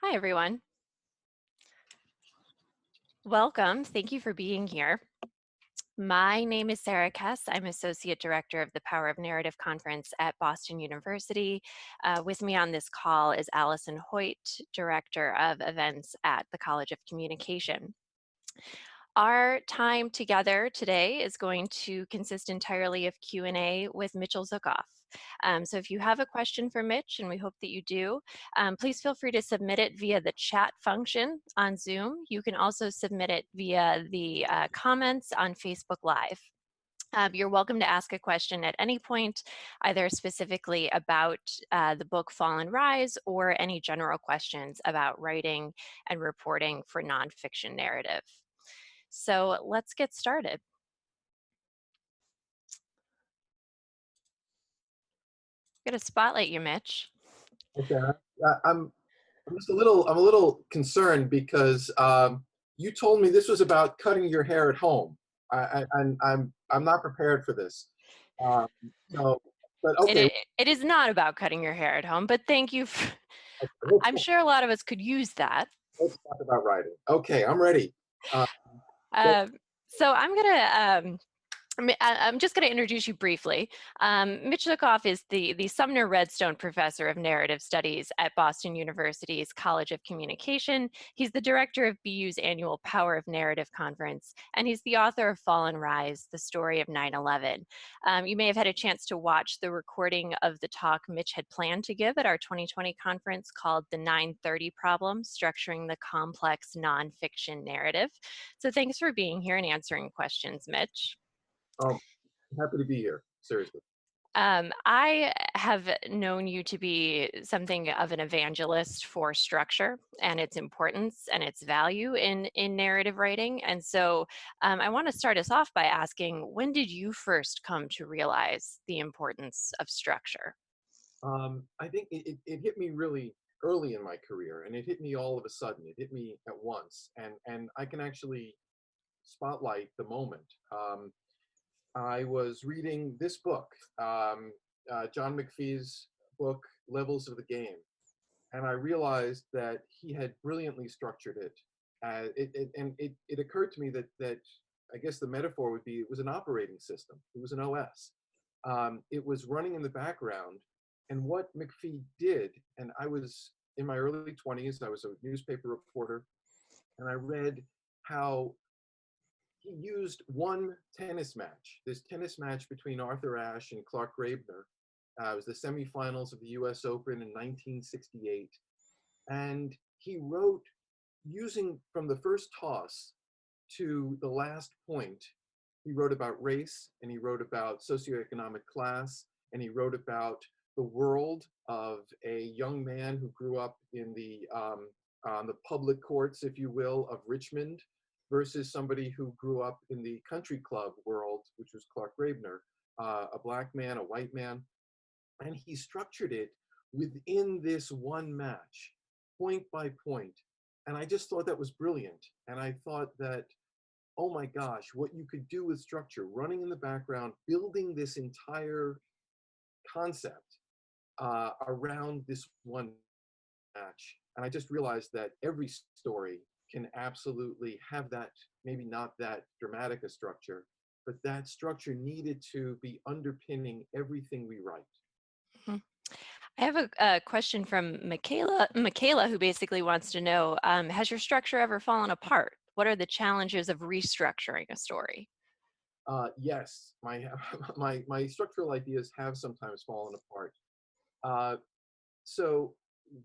Hi, everyone. Welcome. Thank you for being here. My name is Sarah Kess. I'm Associate Director of the Power of Narrative Conference at Boston University. With me on this call is Allison Hoyt, Director of Events at the College of Communication. Our time together today is going to consist entirely of Q&A with Mitchell Zuckoff. So if you have a question for Mitch, and we hope that you do, please feel free to submit it via the chat function on Zoom. You can also submit it via the comments on Facebook Live. You're welcome to ask a question at any point, either specifically about the book Fall and Rise or any general questions about writing and reporting for nonfiction narrative. So let's get started. I'm going to spotlight you, Mitch. Okay, I'm just a little concerned because you told me this was about cutting your hair at home. I'm not prepared for this. Um, so, but okay, It is not about cutting your hair at home, but thank you. I'm sure a lot of us could use that. let's talk about writing. Okay, I'm ready. So, So I'm just going to introduce you briefly. Mitch Zuckoff is the Sumner Redstone Professor of Narrative Studies at Boston University's College of Communication. He's the director of BU's annual Power of Narrative Conference, and he's the author of Fall and Rise, the story of 9/11. You may have had a chance to watch the recording of the talk Mitch had planned to give at our 2020 conference called The 9/30 Problem, Structuring the Complex Nonfiction Narrative. So thanks for being here and answering questions, Mitch. I'm happy to be here. Seriously. I have known you to be something of an evangelist for structure and its importance and its value in narrative writing. And so I want to start us off by asking, when did you first come to realize the importance of structure? I think it hit me really early in my career, and it hit me all of a sudden. It hit me at once, and I can actually spotlight the moment. I was reading this book, John McPhee's book, Levels of the Game, and I realized that he had brilliantly structured it. It occurred to me that I guess the metaphor would be it was an operating system. It was an OS. It was running in the background, and what McPhee did, and I was in my early 20s, I was a newspaper reporter, and I read how he used one tennis match, this tennis match between Arthur Ashe and Clark Graebner. It was the semifinals of the US Open in 1968. And he wrote, using from the first toss to the last point, he wrote about race, and he wrote about socioeconomic class, and he wrote about the world of a young man who grew up in the on the public courts, if you will, of Richmond, versus somebody who grew up in the country club world, which was Clark Graebner, a black man, a white man. And he structured it within this one match, point by point. And I just thought that was brilliant. And I thought that, oh my gosh, what you could do with structure, running in the background, building this entire concept around this one match. And I just realized that every story can absolutely have that, maybe not that dramatic a structure, but that structure needed to be underpinning everything we write. Mhm. I have a question from Michaela, who basically wants to know, has your structure ever fallen apart? What are the challenges of restructuring a story? Yes, my structural ideas have sometimes fallen apart. Uh, so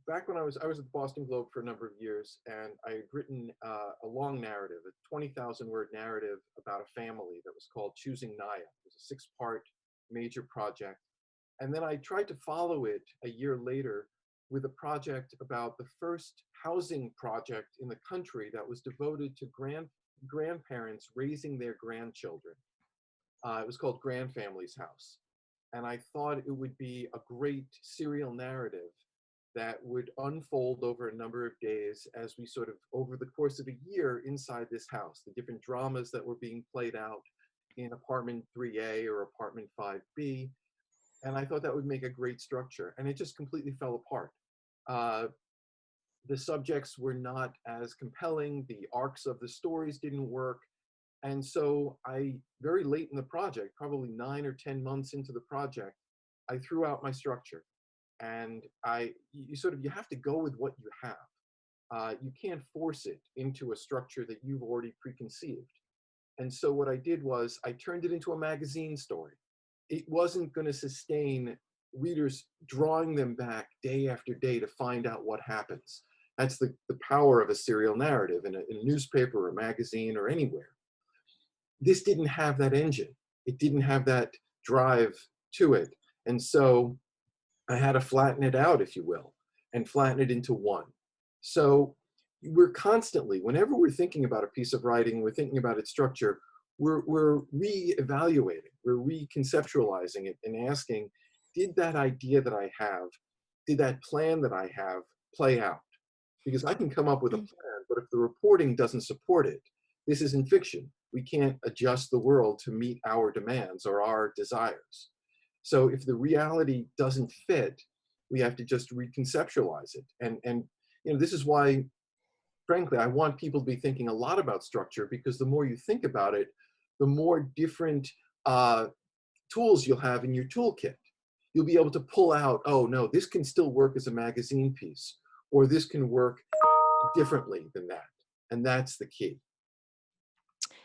back when I was at the Boston Globe for a number of years, and I had written a long narrative, a 20,000 word narrative about a family that was called Choosing Naya. It was a 6-part major project. And then I tried to follow it a year later with a project about the first housing project in the country that was devoted to grandparents raising their grandchildren. It was called Grandfamily's House. And I thought it would be a great serial narrative that would unfold over a number of days as we sort of, over the course of a year inside this house, the different dramas that were being played out in apartment 3A or apartment 5B. And I thought that would make a great structure. And it just completely fell apart. the subjects were not as compelling, the arcs of the stories didn't work. And so I, very late in the project, probably 9 or 10 months into the project, I threw out my structure. And you sort of, you have to go with what you have. You can't force it into a structure that you've already preconceived. And so what I did was I turned it into a magazine story. It wasn't going to sustain readers drawing them back day after day to find out what happens. That's the power of a serial narrative in a newspaper or a magazine or anywhere. This didn't have that engine. It didn't have that drive to it. And so I had to flatten it out, if you will, and flatten it into one. So we're constantly, whenever we're thinking about a piece of writing, we're thinking about its structure, we're re-evaluating, we're reconceptualizing it and asking, did that idea that I have, did that plan that I have play out? Because I can come up with a Mm. plan, but if the reporting doesn't support it, this isn't fiction. We can't adjust the world to meet our demands or our desires. So if the reality doesn't fit, we have to just reconceptualize it. And this is why, frankly, I want people to be thinking a lot about structure, because the more you think about it, the more different uh, tools you'll have in your toolkit. You'll be able to pull out, oh no, this can still work as a magazine piece, or this can work differently than that. And that's the key.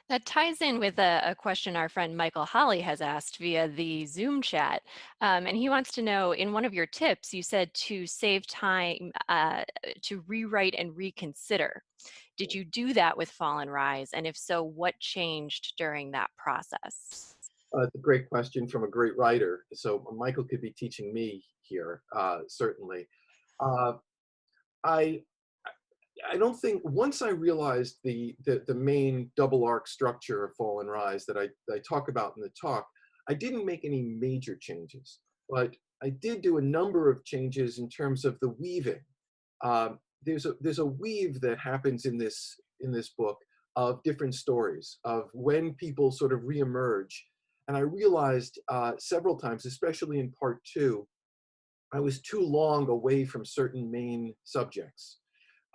That ties in with a question our friend Michael Holly has asked via the Zoom chat. And he wants to know, in one of your tips, you said to save time to rewrite and reconsider. Did you do that with Fall and Rise? And if so, what changed during that process? It's a great question from a great writer. So Michael could be teaching me here, certainly. Uh, I I don't think, once I realized the main double arc structure of Fall and Rise that I talk about in the talk, I didn't make any major changes, but I did do a number of changes in terms of the weaving. There's a weave that happens in this book of different stories of when people sort of reemerge, and I realized several times, especially in part two, I was too long away from certain main subjects.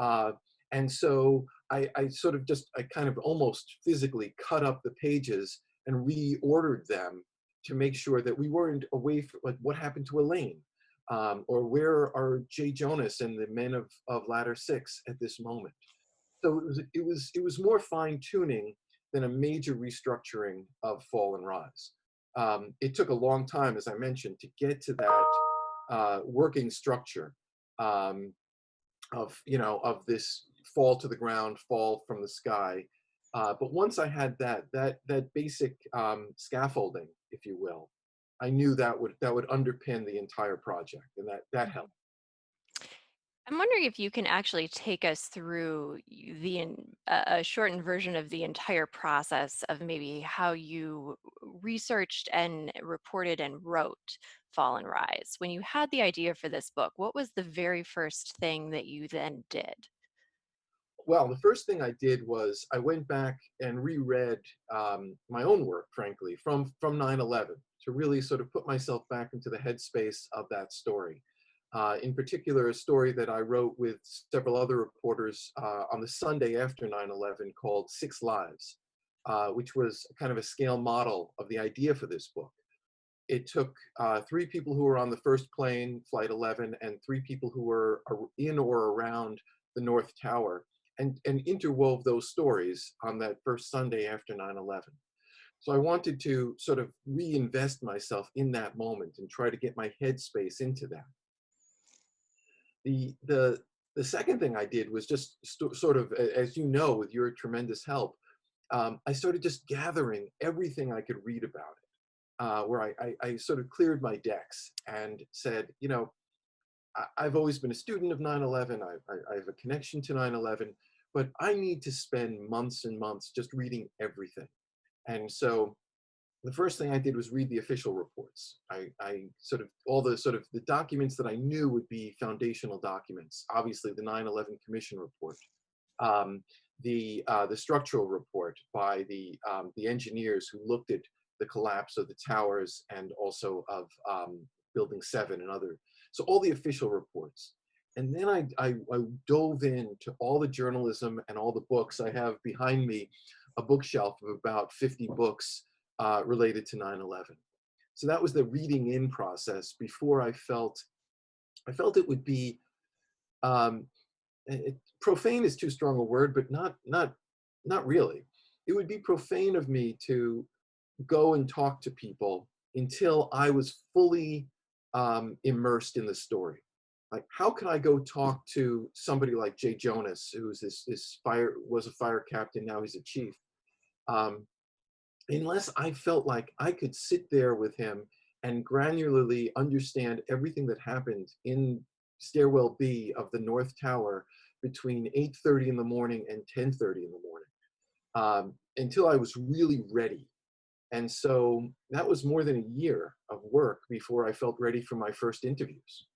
Uh, and so I sort of just, I kind of almost physically cut up the pages and reordered them to make sure that we weren't away from, like, what happened to Elaine? Or where are Jay Jonas and the men of Ladder 6 at this moment? So it was more fine tuning than a major restructuring of Fall and Rise. It took a long time, as I mentioned, to get to that working structure. Of this fall to the ground, fall from the sky. But once I had that basic scaffolding, if you will, I knew that would underpin the entire project, and that helped. Mhm. I'm wondering if you can actually take us through a shortened version of the entire process of maybe how you researched and reported and wrote Fall and Rise. When you had the idea for this book, what was the very first thing that you then did? Well, the first thing I did was I went back and reread my own work, frankly, from 9/11, to really sort of put myself back into the headspace of that story. In particular, a story that I wrote with several other reporters on the Sunday after 9/11 called Six Lives, which was kind of a scale model of the idea for this book. It took three people who were on the first plane, Flight 11, and three people who were in or around the North Tower, and interwove those stories on that first Sunday after 9/11. So I wanted to sort of reinvest myself in that moment and try to get my headspace into that. The second thing I did was just sort of, as you know, with your tremendous help, I started just gathering everything I could read about it, where I sort of cleared my decks and said, I've always been a student of 9/11. I have a connection to 9/11, but I need to spend months and months just reading everything. And so the first thing I did was read the official reports. I sort of, all the sort of the documents that I knew would be foundational documents. Obviously, the 9/11 Commission report, um, the structural report by the engineers who looked at the collapse of the towers and also of Building 7 and other. So all the official reports. And then I dove into all the journalism and all the books. I have behind me a bookshelf of about 50 books related to 9/11. So that was the reading in process before I felt it would be um, profane is too strong a word, but not really. It would be profane of me to go and talk to people until I was fully immersed in the story. Like, how can I go talk to somebody like Jay Jonas, who's this fire was a fire captain, now he's a chief, um, unless I felt like I could sit there with him and granularly understand everything that happened in stairwell B of the North Tower between 8:30 in the morning and 10:30 in the morning, until I was really ready. And so that was more than a year of work before I felt ready for my first interviews.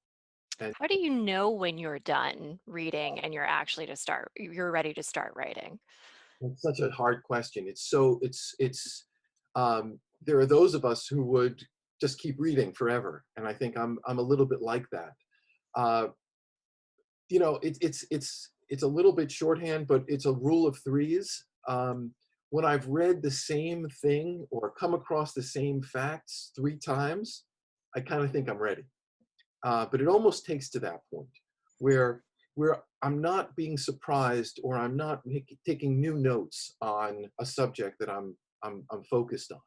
And How do you know when you're done reading and you're ready to start writing? it's such a hard question. There are those of us who would just keep reading forever, and I think I'm a little bit like that. Uh, it's a little bit shorthand, but it's a rule of threes. When I've read the same thing or come across the same facts 3 times, I kind of think I'm ready. But it almost takes to that point where I'm not being surprised or I'm not taking new notes on a subject that I'm focused on.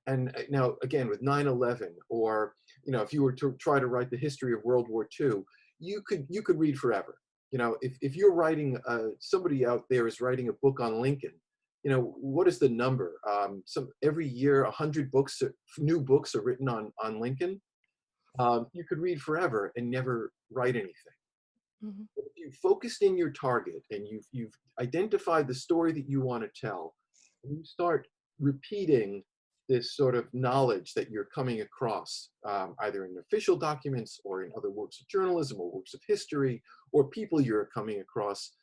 And now again with 9/11, or if you were to try to write the history of World War II, you could read forever. If you're writing, somebody out there is writing a book on Lincoln. What is the number? Some every year 100 books, new books are written on Lincoln. You could read forever and never write anything. Mhm. But if you focused in your target and you've identified the story that you want to tell, and you start repeating this sort of knowledge that you're coming across, either in official documents or in other works of journalism or works of history or people you're coming across,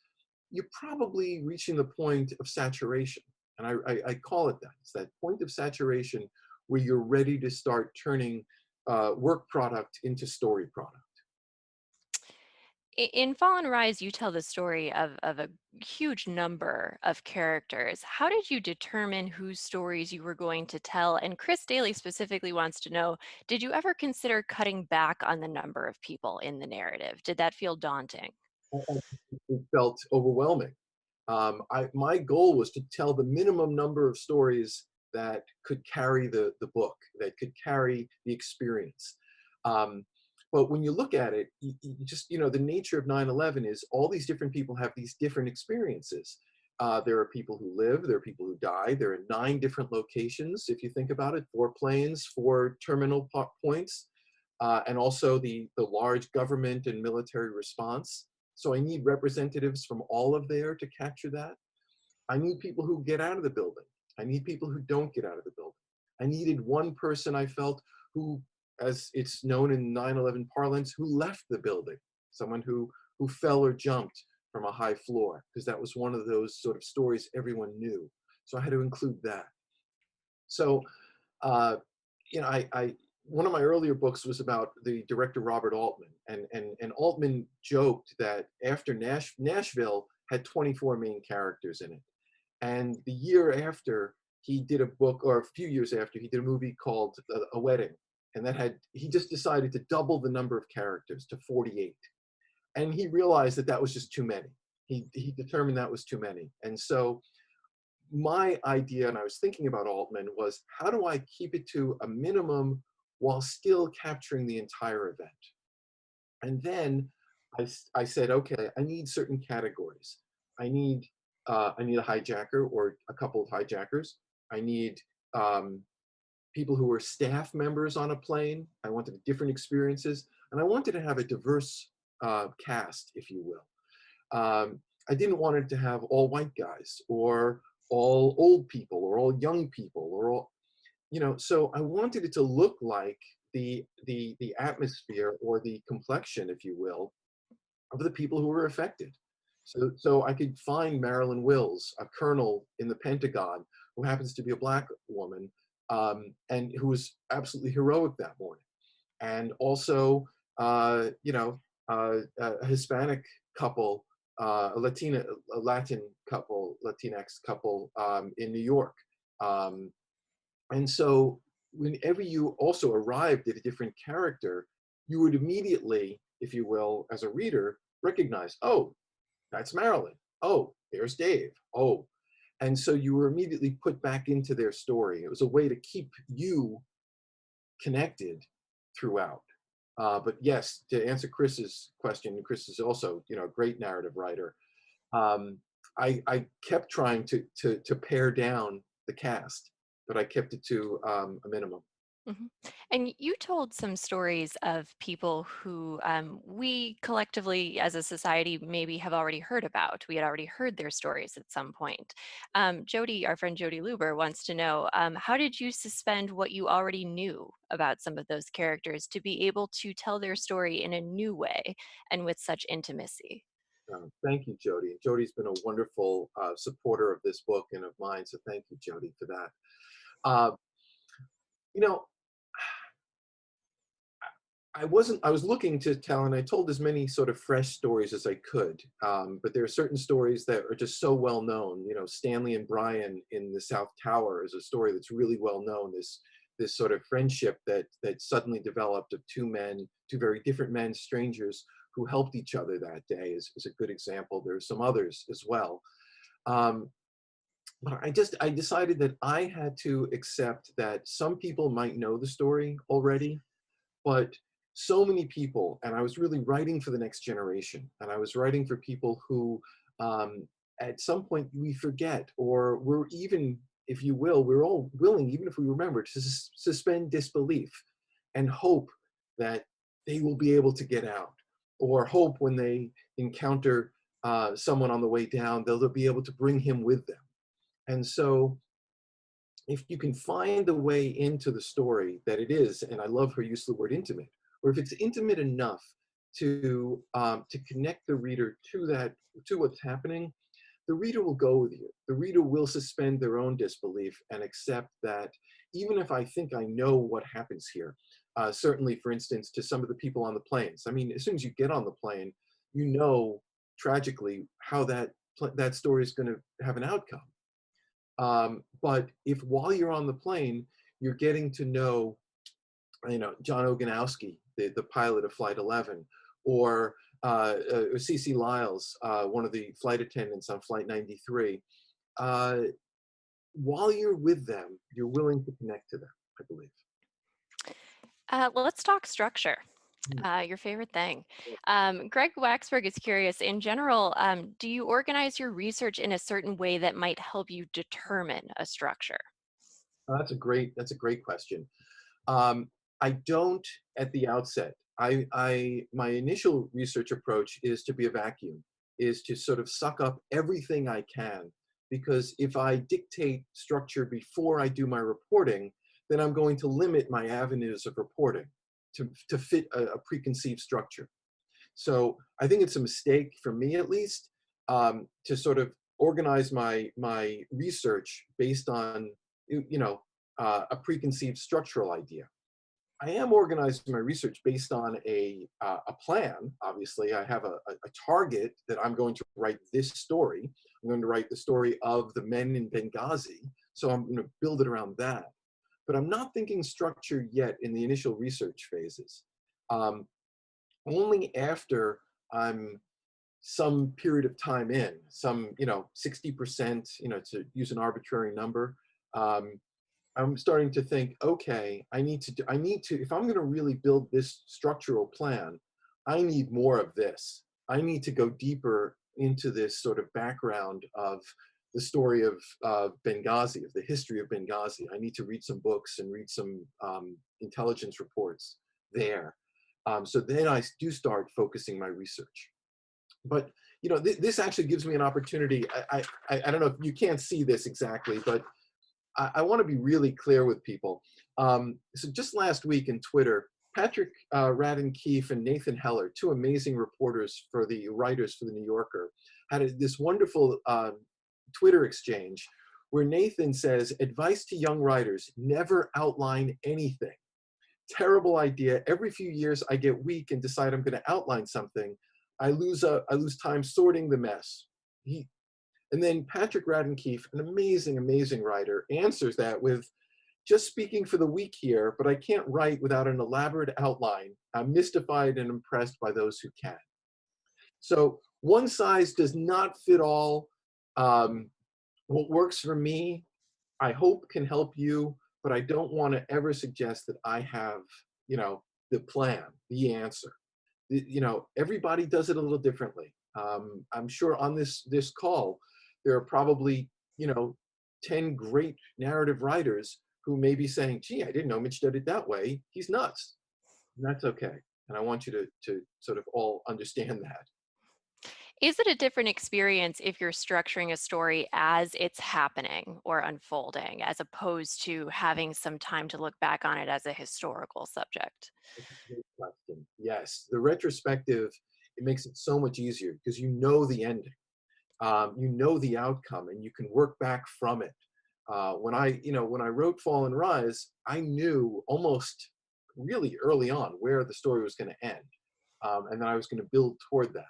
you're probably reaching the point of saturation. And I call it that. It's that point of saturation where you're ready to start turning work product into story product. In Fall and Rise, you tell the story of a huge number of characters. How did you determine whose stories you were going to tell? And Chris Daly specifically wants to know, did you ever consider cutting back on the number of people in the narrative? Did that feel daunting? It felt overwhelming. My goal was to tell the minimum number of stories that could carry the book, that could carry the experience. Um, but when you look at it, the nature of 9/11 is all these different people have these different experiences. There are people who live, there are people who die. There are 9 different locations, if you think about it, 4 planes, 4 terminal points, and also the large government and military response. So I need representatives from all of there to capture that. I need people who get out of the building. I need people who don't get out of the building. I needed one person I felt who, as it's known in 9/11 parlance, who left the building, someone who fell or jumped from a high floor, because that was one of those sort of stories everyone knew. So I had to include that. So uh, I one of my earlier books was about the director Robert Altman, and Altman joked that after Nashville had 24 main characters in it, and the year after he did a book, or a few years after he did a movie called A Wedding, and he just decided to double the number of characters to 48, and he realized that that was just too many. He determined that was too many, and so my idea, and I was thinking about Altman, was how do I keep it to a minimum while still capturing the entire event? And then I said, okay, I need certain categories. I need I need a hijacker or a couple of hijackers. I need um, people who were staff members on a plane. I wanted different experiences, and I wanted to have a diverse cast, if you will. I didn't want it to have all white guys or all old people or all young people or all, so I wanted it to look like the atmosphere or the complexion, if you will, of the people who were affected. So I could find Marilyn Wills, a colonel in the Pentagon who happens to be a black woman, and who was absolutely heroic that morning. And also, a Hispanic couple, a Latin couple, Latinx couple in New York. Um, and so whenever you also arrived at a different character, you would immediately, if you will, as a reader, recognize, oh, that's Marilyn. Oh, there's Dave. Oh. And so you were immediately put back into their story. It was a way to keep you connected throughout. But yes, to answer Chris's question, Chris is also, a great narrative writer. Um, I kept trying to pare down the cast, but I kept it to a minimum. Mhm. And you told some stories of people who we collectively as a society maybe have already heard about. We had already heard their stories at some point. Jody, our friend Jody Luber, wants to know how did you suspend what you already knew about some of those characters to be able to tell their story in a new way and with such intimacy? Thank you, Jody. And Jody's been a wonderful supporter of this book and of mine. So thank you, Jody, for that. Uh, you know, I was looking to tell, and I told as many sort of fresh stories as I could. But there are certain stories that are just so well known. Stanley and Brian in the South Tower is a story that's really well known. This sort of friendship that suddenly developed of two men, two very different men, strangers who helped each other that day is a good example. There's some others as well. Um, but I decided that I had to accept that some people might know the story already, but so many people, and I was really writing for the next generation, and I was writing for people who at some point we forget, or we're even, if you will, we're all willing, even if we remember, to suspend disbelief and hope that they will be able to get out, or hope when they encounter someone on the way down, they'll be able to bring him with them. And so if you can find a way into the story that it is, and I love her use of the word intimate, or if it's intimate enough to connect the reader to what's happening, the reader will go with you. The reader will suspend their own disbelief and accept that even if I think I know what happens here, certainly, for instance, to some of the people on the planes. I mean, as soon as you get on the plane, you know tragically how that story is going to have an outcome. But if while you're on the plane, you're getting to know, John Oganowski, the pilot of Flight 11, or CC Lyles, one of the flight attendants on Flight 93, uh, while you're with them, you're willing to connect to them, I believe. Let's talk structure. Hmm. Your favorite thing. Greg Waxberg is curious, in general, do you organize your research in a certain way that might help you determine a structure? That's a great question. Um, I don't at the outset. My initial research approach is to be a vacuum, is to sort of suck up everything I can, because if I dictate structure before I do my reporting, then I'm going to limit my avenues of reporting to fit a preconceived structure. So I think it's a mistake for me, at least, to sort of organize my research based on a preconceived structural idea. I am organizing my research based on a plan. Obviously, I have a target that I'm going to write this story. I'm going to write the story of the men in Benghazi, so I'm going to build it around that. But I'm not thinking structure yet in the initial research phases. Um, Only after I'm some period of time in, 60%, to use an arbitrary number, um, I'm starting to think, okay, I need to, if I'm going to really build this structural plan, I need more of this. I need to go deeper into this sort of background of the story of Benghazi, of the history of Benghazi. I need to read some books and read some intelligence reports there. So then I do start focusing my research. But this actually gives me an opportunity. I don't know if you can't see this exactly, but I want to be really clear with people. So just last week in Twitter, Patrick Radden Keefe and Nathan Heller, two amazing reporters for the writers for the New Yorker, had this wonderful Twitter exchange where Nathan says, advice to young writers, never outline anything. terrible idea. Every few years I get weak and decide I'm going to outline something. I lose time sorting the mess. He, and then Patrick Radden-Keefe, an amazing, amazing writer, answers that with, just speaking for the weak here, but I can't write without an elaborate outline. I'm mystified and impressed by those who can. So one size does not fit all. Um, what works for me, I hope can help you, but I don't want to ever suggest that I have, the plan, the answer. Everybody does it a little differently. I'm sure on this call, there are probably, 10 great narrative writers who may be saying, gee, I didn't know Mitch did it that way. He's nuts. And that's okay. And I want you to sort of all understand that. Is it a different experience if you're structuring a story as it's happening or unfolding, as opposed to having some time to look back on it as a historical subject? Great question. Yes, the retrospective, it makes it so much easier because you know the ending, you know the outcome, and you can work back from it. When I wrote Fall and Rise, I knew almost really early on where the story was going to end, and then I was going to build toward that.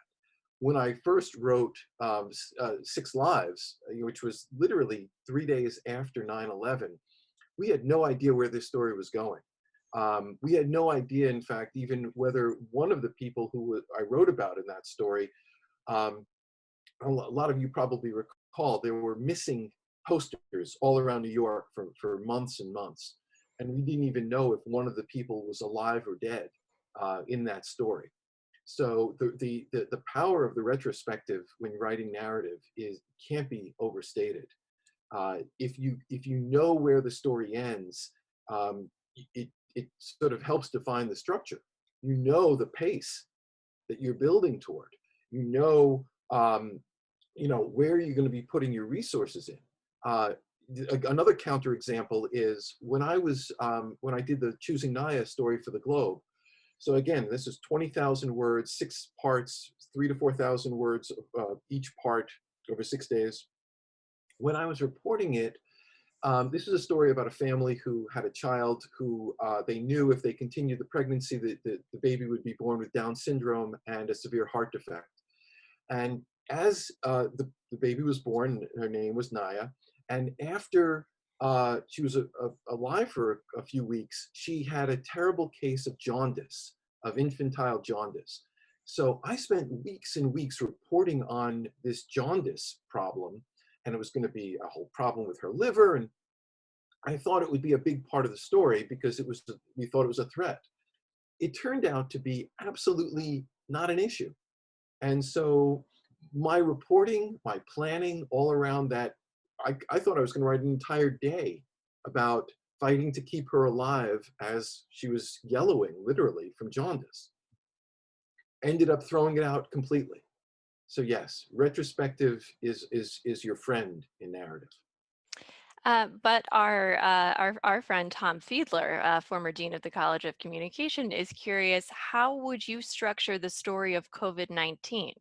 When I first wrote Six Lives, which was literally 3 days after 9/11, we had no idea where this story was going. We had no idea, in fact, even whether one of the people who I wrote about in that story, um, a lot of you probably recall, there were missing posters all around New York for months and months. And we didn't even know if one of the people was alive or dead in that story. So the power of the retrospective when writing narrative can't be overstated. If you know where the story ends, it sort of helps define the structure. You know the pace that you're building toward. You know, where you're going to be putting your resources in. Another counterexample is when I did the Choosing Naya story for the Globe. So again, this is 20,000 words, 6 parts, 3 to 4,000 words each part over 6 days. When I was reporting it, this is a story about a family who had a child who they knew if they continued the pregnancy, the baby would be born with Down syndrome and a severe heart defect. And as the baby was born, her name was Naya. And after she was alive for a few weeks, she had a terrible case of jaundice, of infantile jaundice. So I spent weeks and weeks reporting on this jaundice problem, and it was going to be a whole problem with her liver. And I thought it would be a big part of the story because we thought it was a threat. It turned out to be absolutely not an issue. And so my reporting, my planning all around that, I thought I was going to write an entire day about fighting to keep her alive as she was yellowing, literally, from jaundice. Ended up throwing it out completely. So yes, retrospective is your friend in narrative. But our friend Tom Fiedler, former dean of the College of Communication, is curious: how would you structure the story of COVID-19?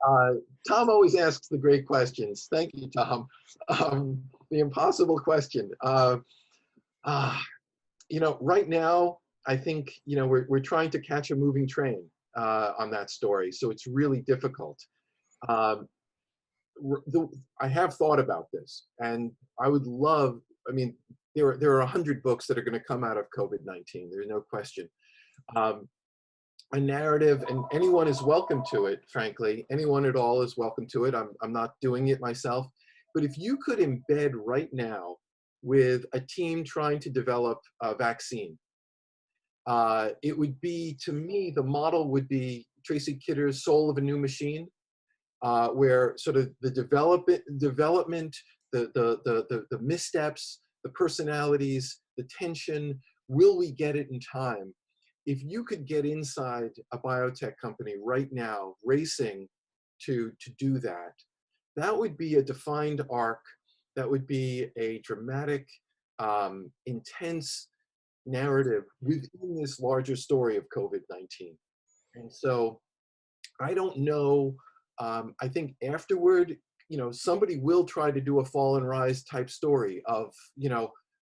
Uh, Tom always asks the great questions. Thank you, Tom. The impossible question. Right now, I think we're trying to catch a moving train on that story, so it's really difficult. Um, I have thought about this, and I would love. I mean, there are 100 books that are going to come out of COVID-19. There's no question. Um, a narrative, and anyone is welcome to it, frankly. Anyone at all is welcome to it. I'm not doing it myself. But if you could embed right now with a team trying to develop a vaccine, it would be, to me, the model would be Tracy Kidder's Soul of a New Machine, where sort of the development, the missteps, the personalities, the tension, will we get it in time? If you could get inside a biotech company right now, racing to do that, that would be a defined arc. That would be a dramatic, intense narrative within this larger story of COVID-19. And so I don't know. I think afterward, somebody will try to do a Fall and Rise type story of,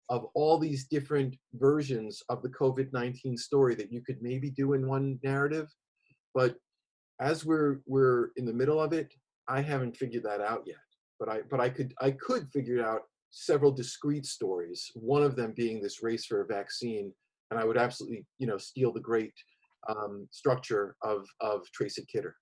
of all these different versions of the COVID-19 story that you could maybe do in one narrative. But as we're in the middle of it, I haven't figured that out yet. But I could figure out several discrete stories. One of them being this race for a vaccine, and I would absolutely steal the great structure of Tracy Kidder.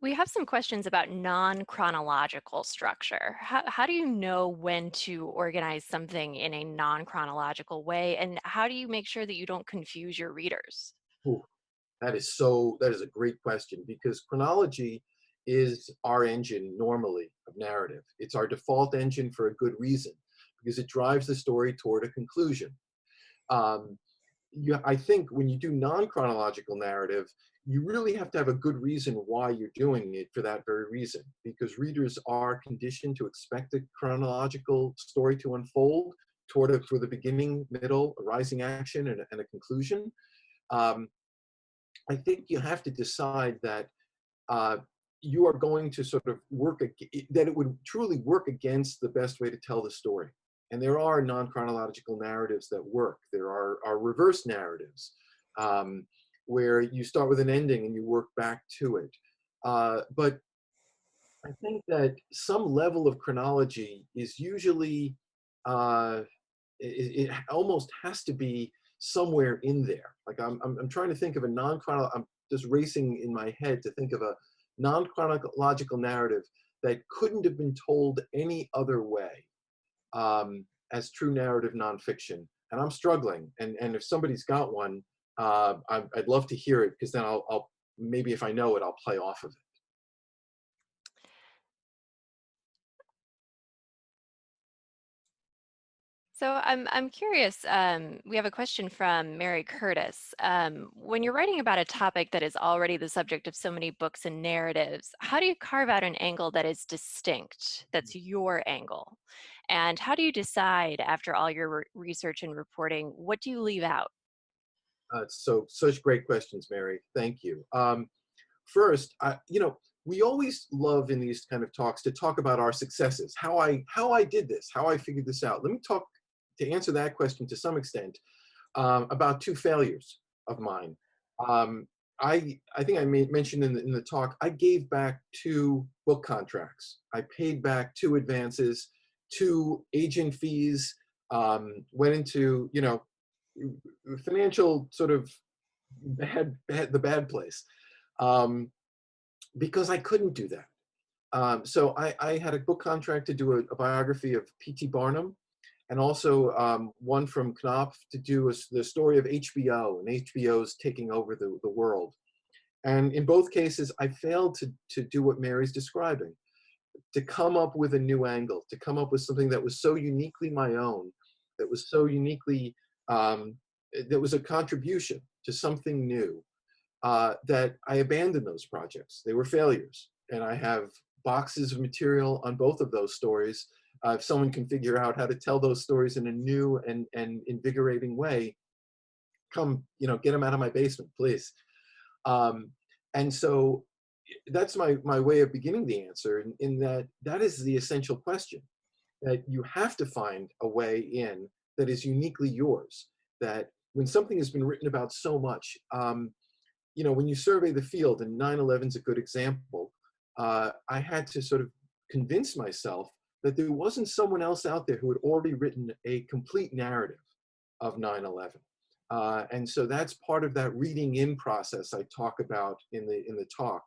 We have some questions about non-chronological structure. How do you know when to organize something in a non-chronological way, and how do you make sure that you don't confuse your readers? Ooh, that is a great question, because chronology is our engine normally of narrative. It's our default engine for a good reason, because it drives the story toward a conclusion. Um, I think when you do non-chronological narrative, you really have to have a good reason why you're doing it for that very reason, because readers are conditioned to expect a chronological story to unfold for the beginning, middle, a rising action, and a conclusion. Um, I think you have to decide that uh, you are going to sort of that it would truly work against the best way to tell the story. And there are non-chronological narratives that work. There are reverse narratives, where you start with an ending and you work back to it. But I think that some level of chronology is usually, uh, it almost has to be somewhere in there. Like I'm trying to think of a I'm just racing in my head to think of a non-chronological narrative that couldn't have been told any other way, as true narrative nonfiction. And I'm struggling. And if somebody's got one, I'd love to hear it, because then I'll maybe, if I know it, I'll play off of it. So I'm curious. We have a question from Mary Curtis. When you're writing about a topic that is already the subject of so many books and narratives, how do you carve out an angle that is distinct, that's your angle? And how do you decide, after all your research and reporting, what do you leave out? So such great questions, Mary. Thank you. First, we always love in these kind of talks to talk about our successes, how I did this, how I figured this out. Let me talk, to answer that question to some extent, about two failures of mine. Um, I think I mentioned in the talk, I gave back two book contracts. I paid back two advances, two agent fees, went into financial sort of the bad place, um, because I couldn't do that. So I had a book contract to do a biography of P.T. Barnum, and also one from Knopf to do the story of HBO and HBO's taking over the world. And in both cases, I failed to do what Mary's describing, to come up with a new angle, to come up with something that was so uniquely my own, that was so uniquely, that was a contribution to something new, that I abandoned those projects. They were failures. And I have boxes of material on both of those stories. If someone can figure out how to tell those stories in a new and invigorating way, come, get them out of my basement, please. Um, and so that's my way of beginning the answer, in that is the essential question, that you have to find a way in that is uniquely yours. That when something has been written about so much, when you survey the field, and 9/11 is a good example, I had to sort of convince myself that there wasn't someone else out there who had already written a complete narrative of 9/11. And so that's part of that reading in process I talk about in the talk,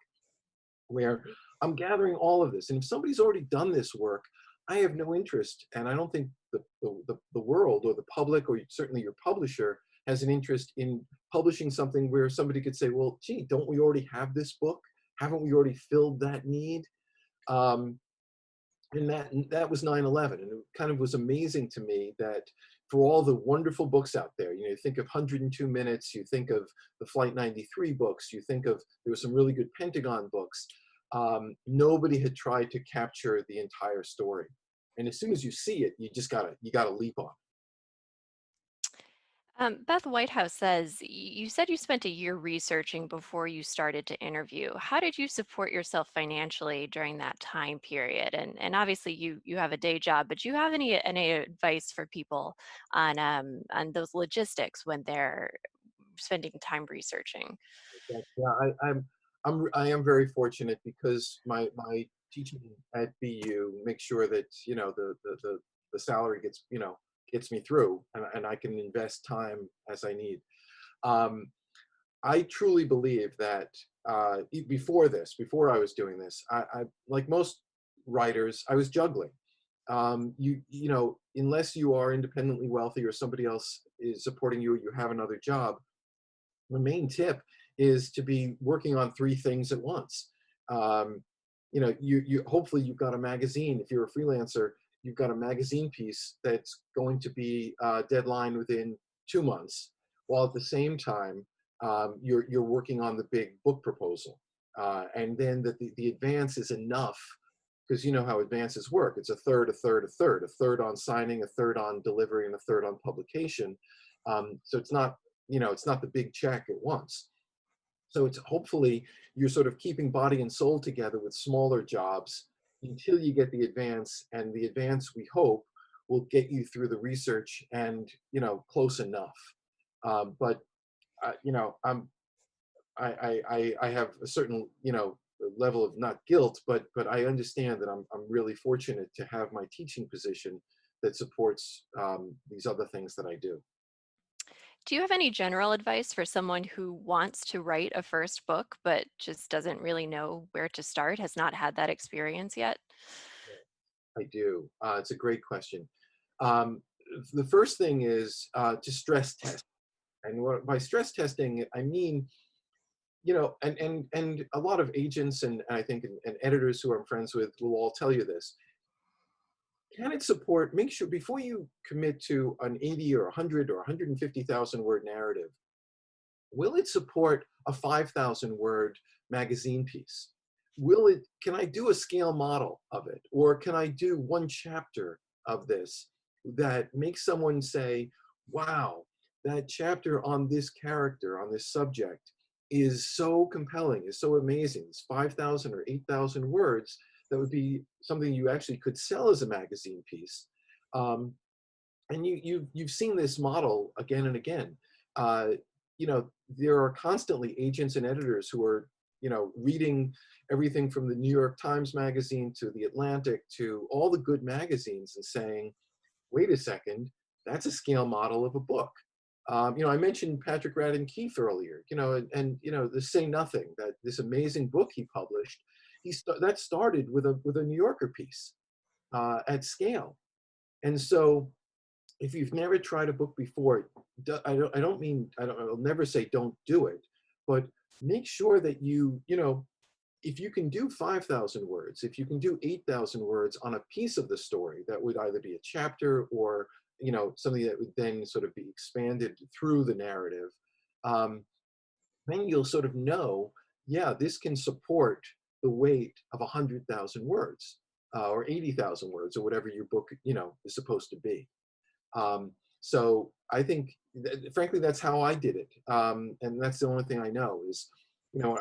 where I'm gathering all of this. And if somebody's already done this work, I have no interest, and I don't think the world or the public, or certainly your publisher, has an interest in publishing something where somebody could say, well, gee, don't we already have this book? Haven't we already filled that need? Um, and that was 9/11. And it kind of was amazing to me that for all the wonderful books out there, you think of 102 Minutes, you think of the Flight 93 books, you think of, there were some really good Pentagon books. Nobody had tried to capture the entire story. And as soon as you see it, you gotta leap on. Beth Whitehouse says, You said you spent a year researching before you started to interview. How did you support yourself financially during that time period? And obviously you have a day job, but do you have any advice for people on those logistics when they're spending time researching? Yeah, I am very fortunate because my teaching at BU makes sure that the salary gets gets me through, and I can invest time as I need. Um, I truly believe that before I was doing this, I like most writers, I was juggling. Unless you are independently wealthy or somebody else is supporting you, or you have another job, the main tip is to be working on three things at once. Um, you hopefully you've got a magazine. If you're a freelancer, you've got a magazine piece that's going to be deadline within 2 months, while at the same time you're working on the big book proposal, and then the advance is enough because you know how advances work. It's a third, a third, a third, a third on signing, a third on delivery, and a third on publication. So it's not the big check at once. So it's hopefully you're sort of keeping body and soul together with smaller jobs until you get the advance, and the advance we hope will get you through the research and close enough. But I have a certain level of not guilt, but I understand that I'm really fortunate to have my teaching position that supports these other things that I do. Do you have any general advice for someone who wants to write a first book but just doesn't really know where to start, has not had that experience yet? I do. It's a great question. Um, the first thing is to stress test. And by stress testing, I mean, and a lot of agents and I think and editors who I'm friends with will all tell you this. Can it support, make sure before you commit to an 80 or 100 or 150,000 word narrative, will it support a 5,000 word magazine piece? Can I do a scale model of it? Or can I do one chapter of this that makes someone say, wow, that chapter on this character, on this subject is so compelling, is so amazing. It's 5,000 or 8,000 words. That would be something you actually could sell as a magazine piece. Um, and you've seen this model again and again. Uh, there are constantly agents and editors who are reading everything from the New York Times Magazine to the Atlantic to all the good magazines and saying, wait a second, that's a scale model of a book. I mentioned Patrick Radden Keefe earlier, and the Say Nothing, that this amazing book he published, that started with a New Yorker piece at scale. And so if you've never tried a book before, I'll never say don't do it, but make sure that if you can do 5,000 words, if you can do 8,000 words on a piece of the story, that would either be a chapter or, something that would then sort of be expanded through the narrative, um, then you'll sort of know, yeah, this can support the weight of 100,000 words or 80,000 words or whatever your book, is supposed to be. Um, so I think, frankly, that's how I did it. And that's the only thing I know is,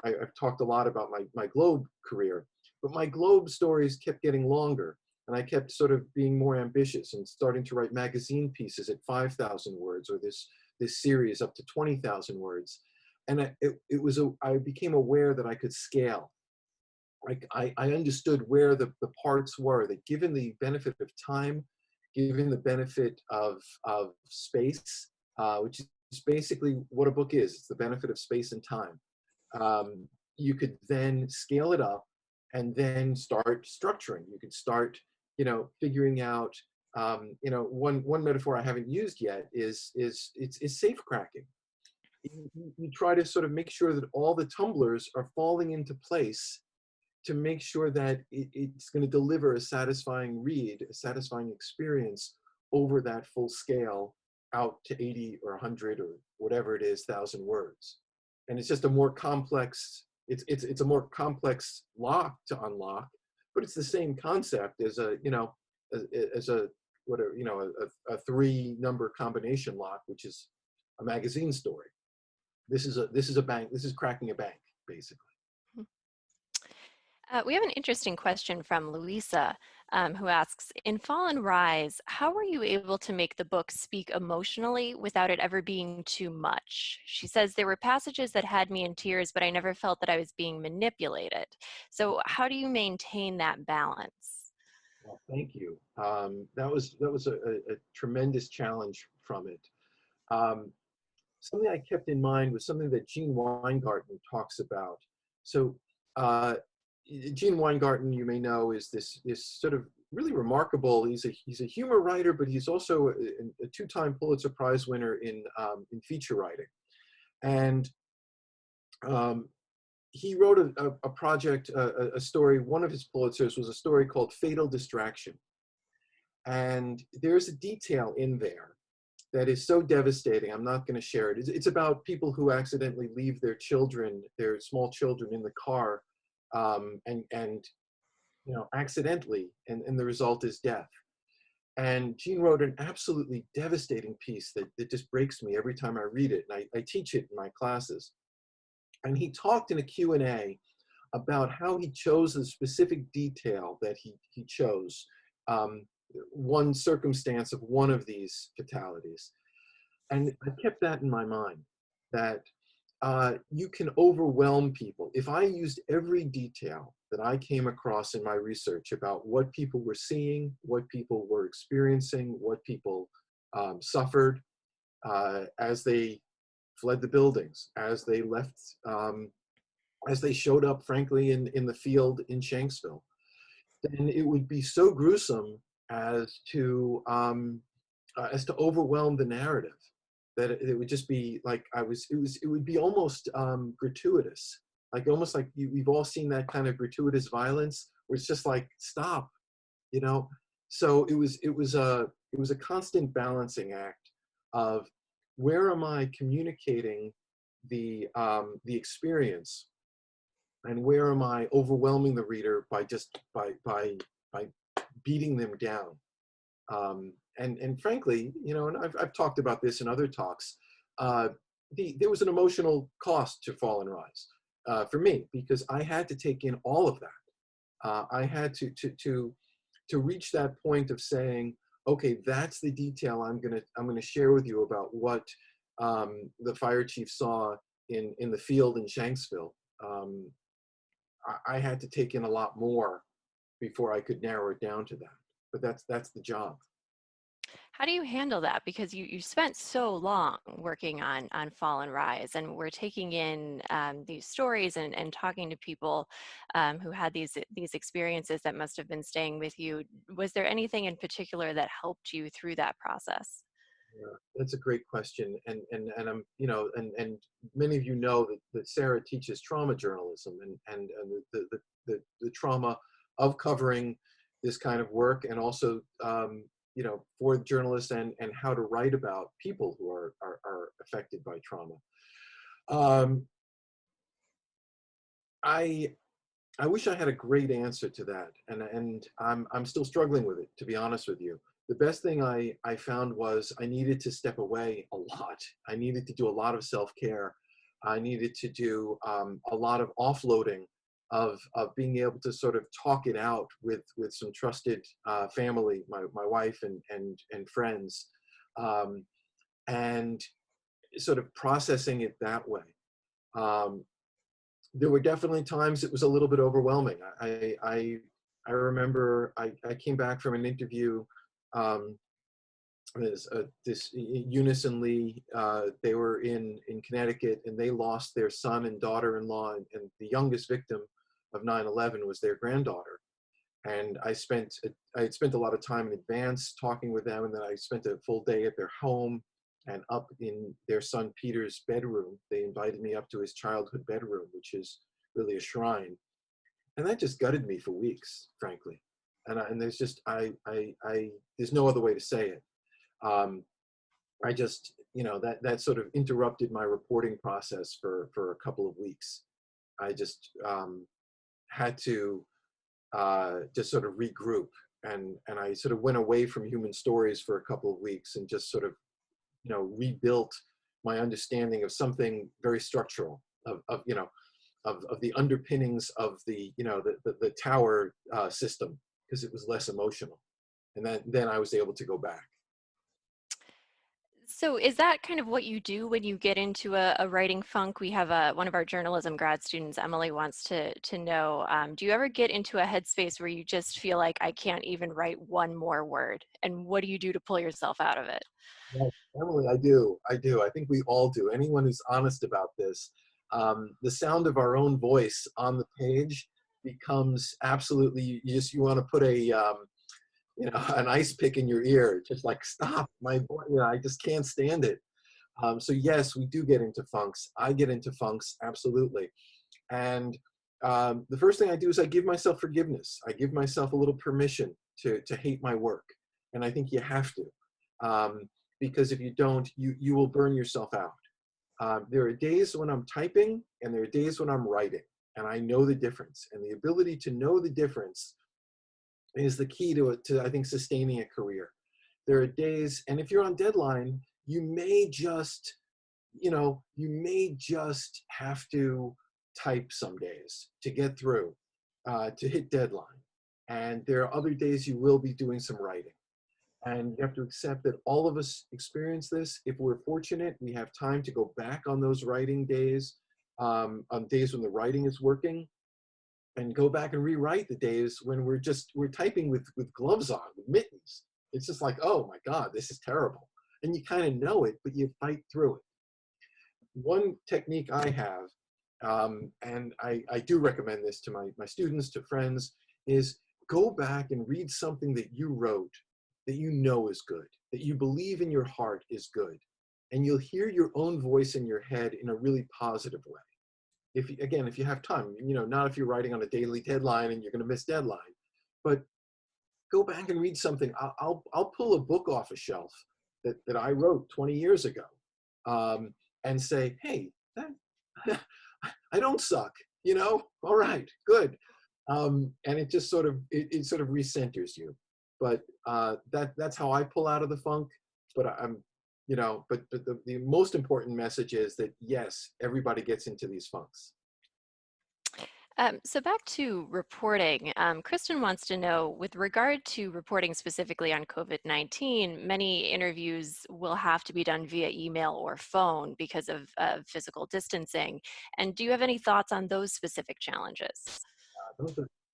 I've talked a lot about my Globe career, but my Globe stories kept getting longer. And I kept sort of being more ambitious and starting to write magazine pieces at 5,000 words, or this series up to 20,000 words. And I became aware that I could scale. I understood where the parts were, that given the benefit of time, given the benefit of space, which is basically what a book is, it's the benefit of space and time. You could then scale it up and then start structuring. You could start, figuring out, one metaphor I haven't used yet is safe cracking. You try to sort of make sure that all the tumblers are falling into place to make sure that it's going to deliver a satisfying read, a satisfying experience over that full scale out to 80 or 100 or whatever it is, thousand words. And it's just a more complex, it's a more complex lock to unlock, but it's the same concept as as a whatever, a three number combination lock, which is a magazine story. This is a bank. This is cracking a bank, basically. We have an interesting question from Louisa, who asks, in Fall and Rise, how were you able to make the book speak emotionally without it ever being too much? She says, there were passages that had me in tears, but I never felt that I was being manipulated. So how do you maintain that balance? Well, thank you. That was a tremendous challenge from it. Um, Something I kept in mind was something that Gene Weingarten talks about. So, uh, Gene Weingarten, you may know, is this sort of really remarkable. He's a humor writer, but he's also a two-time Pulitzer Prize winner in feature writing. And um, he wrote a project, a story. One of his Pulitzers was a story called Fatal Distraction. And there's a detail in there that is so devastating. I'm not going to share it. It's about people who accidentally leave their children, their small children, in the car, and accidentally, and the result is death. And Gene wrote an absolutely devastating piece that just breaks me every time I read it. And I teach it in my classes. And he talked in a Q&A about how he chose the specific detail that he chose, um, one circumstance of one of these fatalities. And I kept that in my mind, that you can overwhelm people. If I used every detail that I came across in my research about what people were seeing, what people were experiencing, what people suffered as they fled the buildings, as they left, as they showed up, frankly, in the field in Shanksville, then it would be so gruesome as to overwhelm the narrative, that it would just be like it would be almost gratuitous, like almost like we've all seen that kind of gratuitous violence where it's just like, stop, you know. So it was a constant balancing act of, where am I communicating the experience, and where am I overwhelming the reader by just by beating them down. And frankly, and I've talked about this in other talks. Uh, there was an emotional cost to Fall and Rise for me, because I had to take in all of that. I had to reach that point of saying, okay, that's the detail I'm gonna share with you about what the fire chief saw in the field in Shanksville. Um, I had to take in a lot more before I could narrow it down to that. But that's the job. How do you handle that? Because you spent so long working on Fall and Rise, and we're taking in these stories and talking to people who had these experiences that must have been staying with you. Was there anything in particular that helped you through that process? Yeah, that's a great question, and I'm and many of you know that Sarah teaches trauma journalism, and the trauma of covering this kind of work, and also for journalists, and how to write about people who are affected by trauma. Um, I I wish I had a great answer to that, and I'm still struggling with it, to be honest with you. The best thing I found was I needed to step away a lot. I needed to do a lot of self-care. I needed to do a lot of offloading of being able to sort of talk it out with some trusted family, my wife and friends, um, and sort of processing it that way. Um, there were definitely times it was a little bit overwhelming. I remember I came back from an interview. Um, this Unison Lee, they were in Connecticut, and they lost their son and daughter-in-law, and the youngest victim of 9/11 was their granddaughter. And I had spent a lot of time in advance talking with them, and then I spent a full day at their home and up in their son Peter's bedroom. They invited me up to his childhood bedroom, which is really a shrine, and that just gutted me for weeks, frankly. And there's just there's no other way to say it. Um, I just that sort of interrupted my reporting process for a couple of weeks. I just had to just sort of regroup, and I sort of went away from human stories for a couple of weeks, and just sort of rebuilt my understanding of something very structural, of you know, of the underpinnings of the, you know, the tower system, because it was less emotional. And then I was able to go back. So is that kind of what you do when you get into a writing funk? We have one of our journalism grad students, Emily, wants to know, do you ever get into a headspace where you just feel like I can't even write one more word? And what do you do to pull yourself out of it? Yes, Emily, I do. I do. I think we all do. Anyone who's honest about this, the sound of our own voice on the page becomes absolutely, you want to put a, you know, an ice pick in your ear, just like, stop, my boy, you know, I just can't stand it. So yes, we do get into funks. I get into funks, absolutely. And the first thing I do is I give myself forgiveness. I give myself a little permission to hate my work. And I think you have to. Because if you don't, you will burn yourself out. There are days when I'm typing and there are days when I'm writing, and I know the difference. And the ability to know the difference is the key to I think, sustaining a career. There are days, and if you're on deadline, you may just, you know, you may just have to type some days to get through, to hit deadline. And there are other days you will be doing some writing. And you have to accept that all of us experience this. If we're fortunate, we have time to go back on those writing days, on days when the writing is working, and go back and rewrite the days when we're typing with gloves on, with mittens. It's just like, oh my God, this is terrible. And you kind of know it, but you fight through it. One technique I have, and I do recommend this to my students, to friends, is go back and read something that you wrote that you know is good, that you believe in your heart is good. And you'll hear your own voice in your head in a really positive way. If you have time, you know, not if you're writing on a daily deadline and you're going to miss deadline, but go back and read something. I'll pull a book off a shelf that I wrote 20 years ago, and say, hey, I don't suck, you know? All right, good. And it just sort of, it sort of recenters you. But that's how I pull out of the funk. But I'm, you know, but the most important message is that, yes, everybody gets into these funks. So back to reporting, Kristen wants to know, with regard to reporting specifically on COVID-19, many interviews will have to be done via email or phone because of physical distancing. And do you have any thoughts on those specific challenges?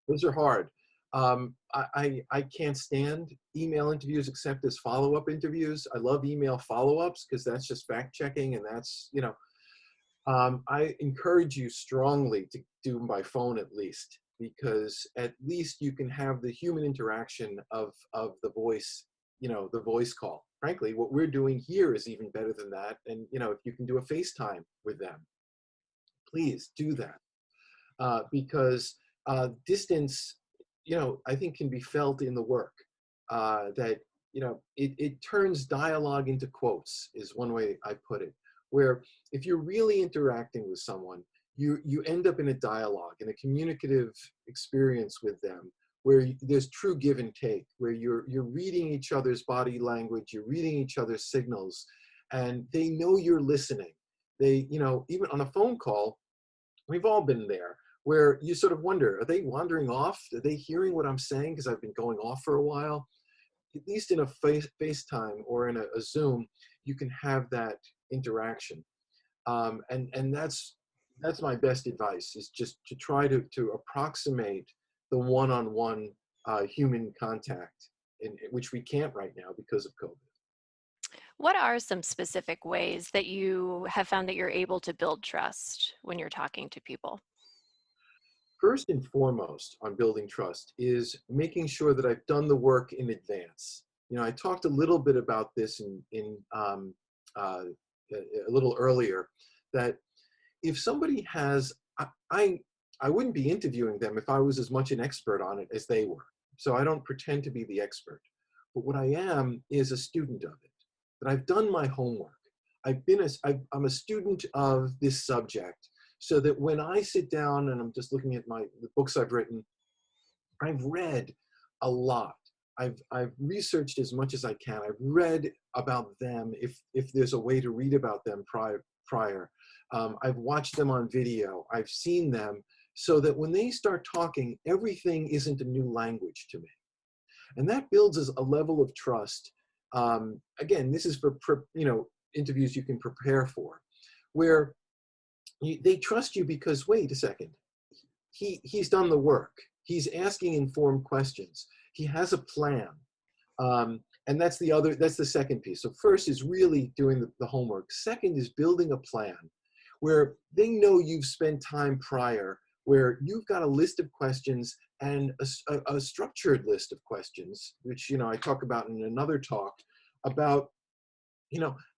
Those are hard. I can't stand email interviews except as follow-up interviews. I love email follow-ups because that's just fact checking, and that's, you know, I encourage you strongly to do them by phone at least, because at least you can have the human interaction of the voice, you know, the voice call. Frankly, what we're doing here is even better than that. And, you know, if you can do a FaceTime with them, please do that. Because distance, you know, I think can be felt in the work. That, you know, it turns dialogue into quotes, is one way I put it. Where if you're really interacting with someone, you end up in a dialogue, in a communicative experience with them, where there's true give and take, where you're reading each other's body language, you're reading each other's signals, and they know you're listening. They, you know, even on a phone call, we've all been there, where you sort of wonder, are they wandering off? Are they hearing what I'm saying because I've been going off for a while? At least in a FaceTime or in a Zoom, you can have that interaction. And that's my best advice, is just to try to approximate the one-on-one human contact, which we can't right now because of COVID. What are some specific ways that you have found that you're able to build trust when you're talking to people? First and foremost on building trust is making sure that I've done the work in advance. You know, I talked a little bit about this a little earlier, that if somebody has, I, I wouldn't be interviewing them if I was as much an expert on it as they were. So I don't pretend to be the expert. But what I am is a student of it, that I've done my homework. I'm a student of this subject, so that when I sit down and I'm just looking at the books I've written, I've read a lot. I've researched as much as I can. I've read about them if there's a way to read about them prior. I've watched them on video. I've seen them so that when they start talking, everything isn't a new language to me, and that builds us a level of trust. Again, this is for interviews you can prepare for, where they trust you because wait a second, he's done the work. He's asking informed questions. He has a plan. And that's the second piece. So first is really doing the homework. Second is building a plan where they know you've spent time prior, where you've got a list of questions and a structured list of questions, which, I talk about in another talk about,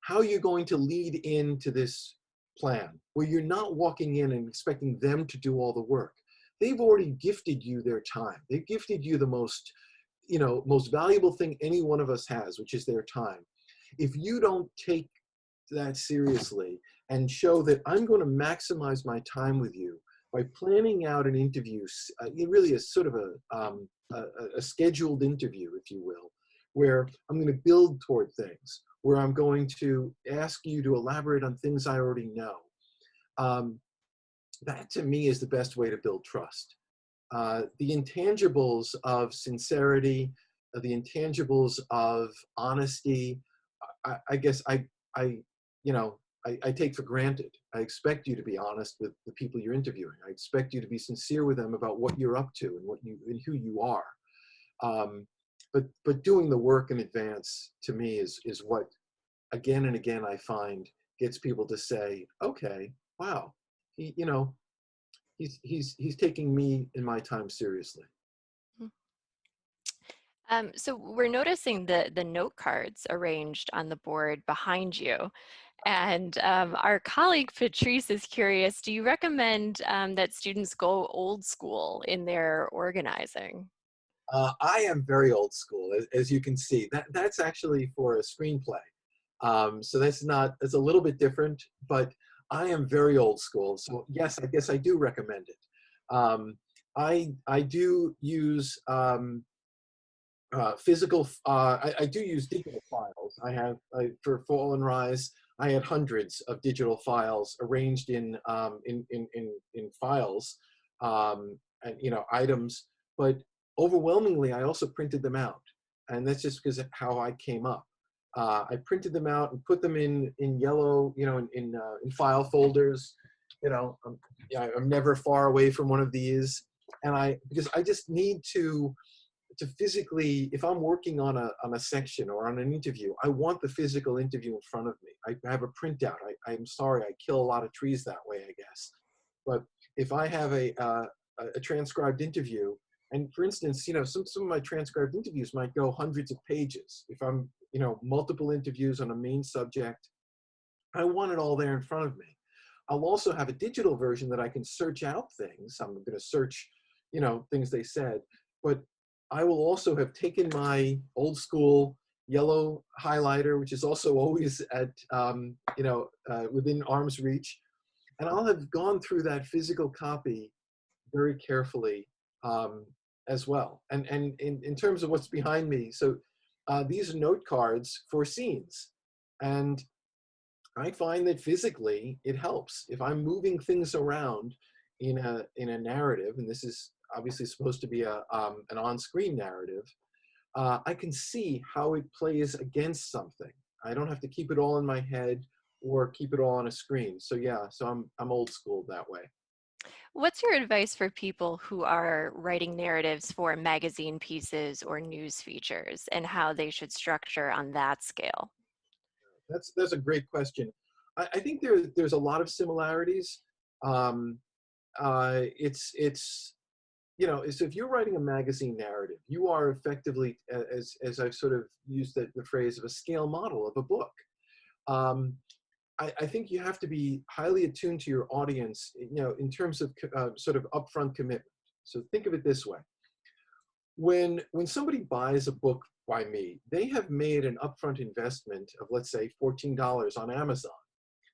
how you're going to lead into this plan, where you're not walking in and expecting them to do all the work. They've already gifted you their time. They've gifted you the most valuable thing any one of us has, which is their time. If you don't take that seriously and show that I'm going to maximize my time with you by planning out an interview, really is sort of a scheduled interview, if you will, where I'm going to build toward things, where I'm going to ask you to elaborate on things I already know. That to me is the best way to build trust. The intangibles of sincerity, the intangibles of honesty, I guess I take for granted. I expect you to be honest with the people you're interviewing. I expect you to be sincere with them about what you're up to and who you are. But doing the work in advance to me is what again and again I find gets people to say, okay, wow, he's taking me and my time seriously. So we're noticing the note cards arranged on the board behind you. And our colleague Patrice is curious, do you recommend that students go old school in their organizing? I am very old school, as you can see. That's actually for a screenplay. So it's a little bit different, but I am very old school. So yes, I guess I do recommend it. I do use I do use digital files. For Fall and Rise, I had hundreds of digital files arranged in files, and items. But overwhelmingly, I also printed them out, and that's just because of how I came up. I printed them out and put them in yellow, in file folders. I'm never far away from one of these, and because I just need to physically, if I'm working on a section or on an interview, I want the physical interview in front of me. I have a printout. I'm sorry, I kill a lot of trees that way, I guess. But if I have a transcribed interview, and for instance, some of my transcribed interviews might go hundreds of pages. If I'm, multiple interviews on a main subject, I want it all there in front of me. I'll also have a digital version that I can search out things. I'm going to search, things they said, but I will also have taken my old school yellow highlighter, which is also always at, within arm's reach. And I'll have gone through that physical copy very carefully as well. And in terms of what's behind me, so these are note cards for scenes. And I find that physically it helps. If I'm moving things around in a narrative, and this is obviously supposed to be an on-screen narrative, I can see how it plays against something. I don't have to keep it all in my head or keep it all on a screen. So yeah, so I'm old school that way. What's your advice for people who are writing narratives for magazine pieces or news features and how they should structure on that scale? That's a great question. I think there's a lot of similarities. Um, it's so if you're writing a magazine narrative, you are effectively, as I've sort of used the phrase of a scale model of a book. Um, I think you have to be highly attuned to your audience, in terms of sort of upfront commitment. So think of it this way. When somebody buys a book by me, they have made an upfront investment of, let's say, $14 on Amazon.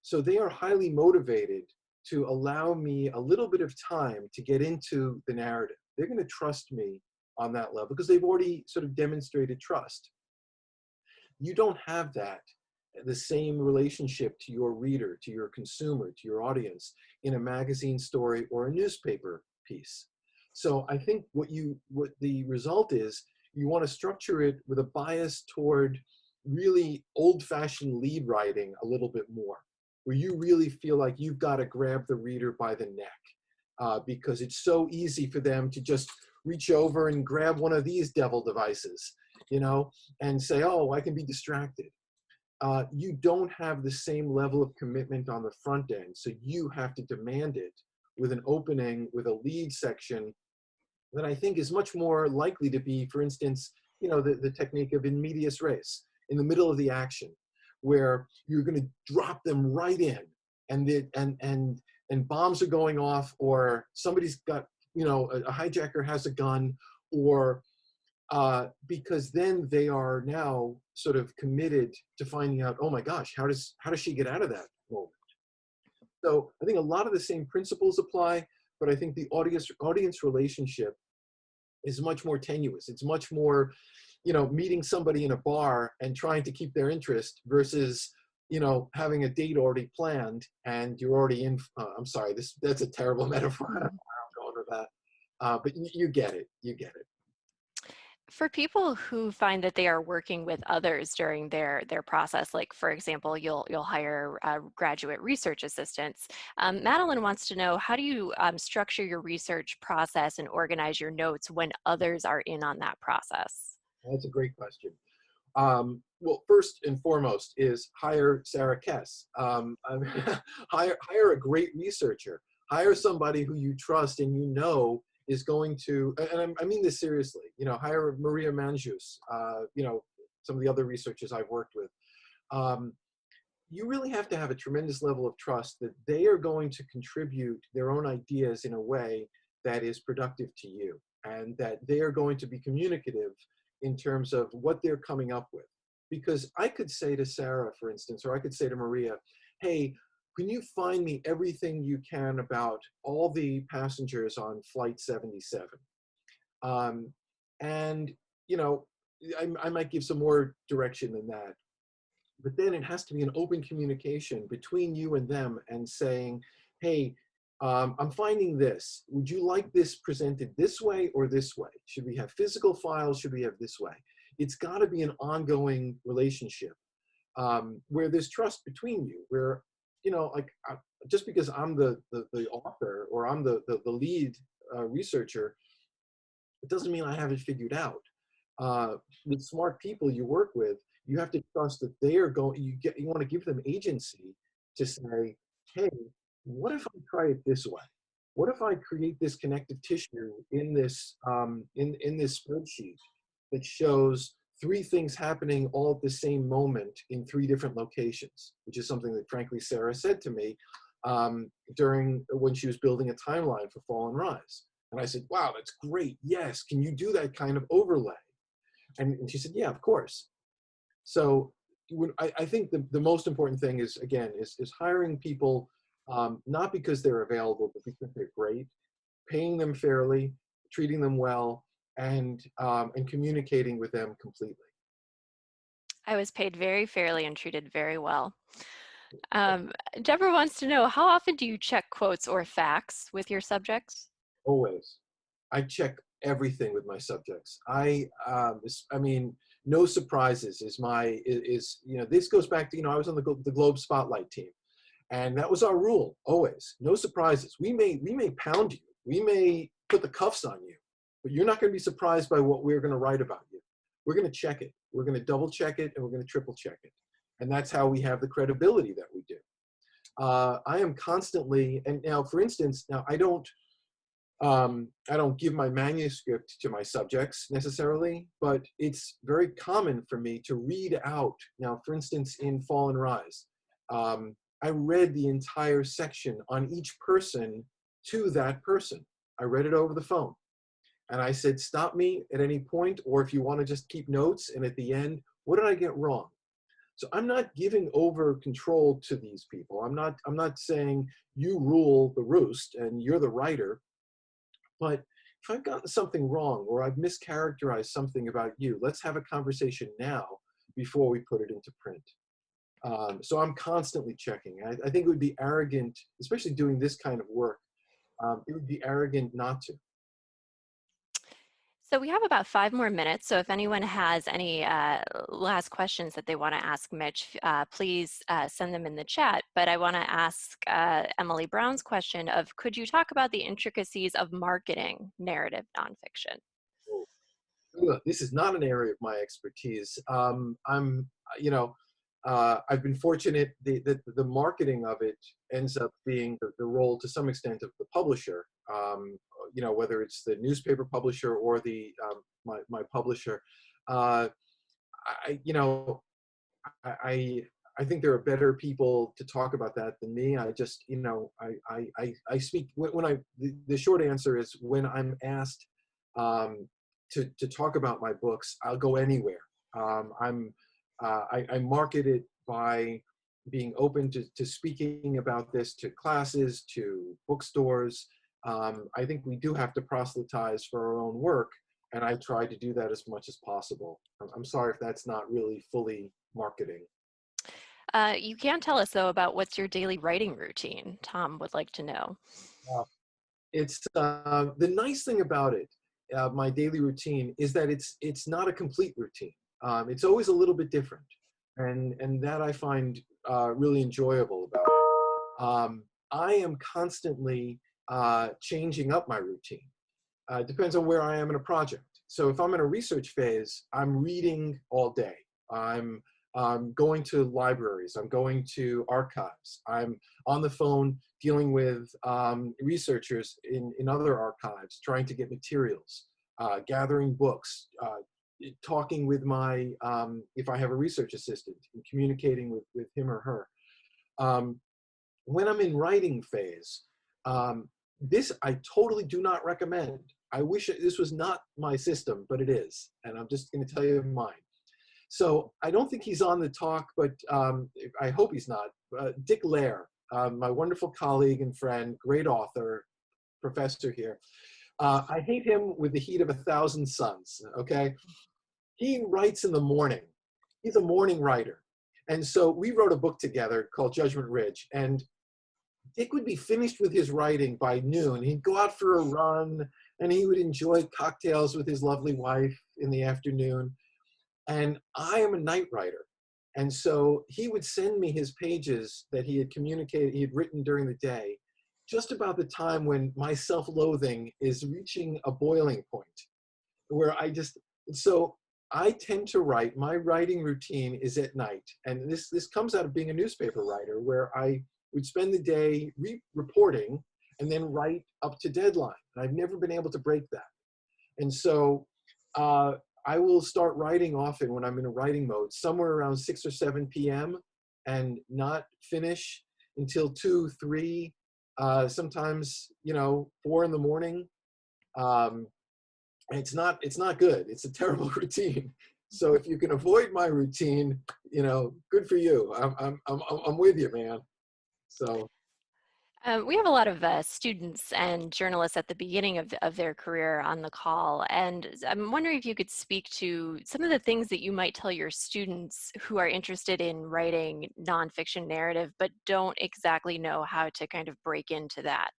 So they are highly motivated to allow me a little bit of time to get into the narrative. They're going to trust me on that level because they've already sort of demonstrated trust. You don't have that, the same relationship to your reader, to your consumer, to your audience in a magazine story or a newspaper piece. So I think what the result is, you want to structure it with a bias toward really old-fashioned lead writing a little bit more, where you really feel like you've got to grab the reader by the neck, because it's so easy for them to just reach over and grab one of these devil devices, you know, and say, oh, I can be distracted. You don't have the same level of commitment on the front end, so you have to demand it with an opening, with a lead section that I think is much more likely to be, for instance, you know, the technique of in medias res, in the middle of the action, where you're going to drop them right in, and and bombs are going off, or somebody's got, you know, a hijacker has a gun, or because then they are now sort of committed to finding out, oh my gosh, how does she get out of that moment? So I think a lot of the same principles apply, but I think the audience relationship is much more tenuous. It's much more, you know, meeting somebody in a bar and trying to keep their interest versus, you know, having a date already planned and you're already in. I'm sorry, that's a terrible metaphor. I don't know where I'm going with that, but you get it. You get it. For people who find that they are working with others during their process, like for example, you'll hire graduate research assistants. Madeline wants to know, how do you structure your research process and organize your notes when others are in on that process? That's a great question. Well, first and foremost is hire Sarah Kess. Hire a great researcher. Hire somebody who you trust and you know is going to, and I mean this seriously, you know, hire Maria Manjus, you know, some of the other researchers I've worked with. Um, you really have to have a tremendous level of trust that they are going to contribute their own ideas in a way that is productive to you, and that they are going to be communicative in terms of what they're coming up with. Because I could say to Sarah, for instance, or I could say to Maria, hey, can you find me everything you can about all the passengers on flight 77? Um, and, you know, I might give some more direction than that. But then it has to be an open communication between you and them and saying, hey, I'm finding this. Would you like this presented this way or this way? Should we have physical files? Should we have this way? It's got to be an ongoing relationship, where there's trust between you, where, you know, like just because I'm the author, or I'm the lead researcher, it doesn't mean I have it figured out. With smart people you work with, you have to trust that they are going, you want to give them agency to say, hey, what if I try it this way? What if I create this connective tissue in this, in this spreadsheet that shows three things happening all at the same moment in three different locations, which is something that frankly Sarah said to me during when she was building a timeline for Fall and Rise. And I said, wow, that's great. Yes, can you do that kind of overlay? And she said, yeah, of course. So I think the most important thing is, again, is hiring people, not because they're available, but because they're great, paying them fairly, treating them well, and communicating with them completely. I was paid very fairly and treated very well. Um, Deborah wants to know, how often do you check quotes or facts with your subjects? Always. I check everything with my subjects. I mean, no surprises is you know, this goes back to, you know, I was on the Globe Spotlight team, and that was our rule, always. No surprises. We may pound you. We may put the cuffs on you, but you're not going to be surprised by what we're going to write about you. We're going to check it. We're going to double check it, and we're going to triple check it. And that's how we have the credibility that we do. I am constantly, and now, for instance, now I don't give my manuscript to my subjects necessarily, but it's very common for me to read out. Now, for instance, in Fall and Rise, I read the entire section on each person to that person. I read it over the phone. And I said, stop me at any point, or if you want to just keep notes, and at the end, what did I get wrong? So I'm not giving over control to these people. I'm not saying you rule the roost and you're the writer. But I've gotten something wrong or I've mischaracterized something about you, let's have a conversation now before we put it into print. So I'm constantly checking. I think it would be arrogant, especially doing this kind of work. It would be arrogant not to. So we have about 5 more minutes. So if anyone has any last questions that they want to ask Mitch, please send them in the chat. But I want to ask Emily Brown's question of, could you talk about the intricacies of marketing narrative nonfiction? Ugh, this is not an area of my expertise. You know, I've been fortunate that the marketing of it ends up being the role to some extent of the publisher. You know, whether it's the newspaper publisher or the my publisher. Uh, you know, I I think there are better people to talk about that than me. I just, you know, I speak when the short answer is when I'm asked to talk about my books, I'll go anywhere. I market it by being open to speaking about this to classes, to bookstores. I think we do have to proselytize for our own work, and I try to do that as much as possible. I'm sorry if that's not really fully marketing. You can tell us, though, about what's your daily writing routine. Tom would like to know. Uh, It's the nice thing about it, my daily routine, is that it's not a complete routine. It's always a little bit different, and that I find really enjoyable about it. I am constantly changing up my routine. It depends on where I am in a project. So if I'm in a research phase, I'm reading all day. I'm going to libraries. I'm going to archives. I'm on the phone dealing with researchers in other archives, trying to get materials, gathering books, talking with my, if I have a research assistant, and communicating with him or her. Um, when I'm in writing phase, this I totally do not recommend. I wish this was not my system, but it is. And I'm just going to tell you mine. So I don't think he's on the talk, but I hope he's not. Dick Lair, my wonderful colleague and friend, great author, professor here. I hate him with the heat of 1,000 suns, okay? He writes in the morning. He's a morning writer. And so we wrote a book together called Judgment Ridge. And Dick would be finished with his writing by noon. He'd go out for a run and he would enjoy cocktails with his lovely wife in the afternoon. And I am a night writer. And so he would send me his pages that he had written during the day, just about the time when my self-loathing is reaching a boiling point, where so I tend to write, my writing routine is at night. And this comes out of being a newspaper writer, where I would spend the day reporting and then write up to deadline. And I've never been able to break that. And so I will start writing often when I'm in a writing mode, somewhere around 6 or 7 p.m. and not finish until 2, 3, sometimes, 4 in the morning. It's not good. It's a terrible routine. So if you can avoid my routine, good for you. I'm with you, man. So. We have a lot of students and journalists at the beginning of their career on the call, and I'm wondering if you could speak to some of the things that you might tell your students who are interested in writing nonfiction narrative, but don't exactly know how to kind of break into that,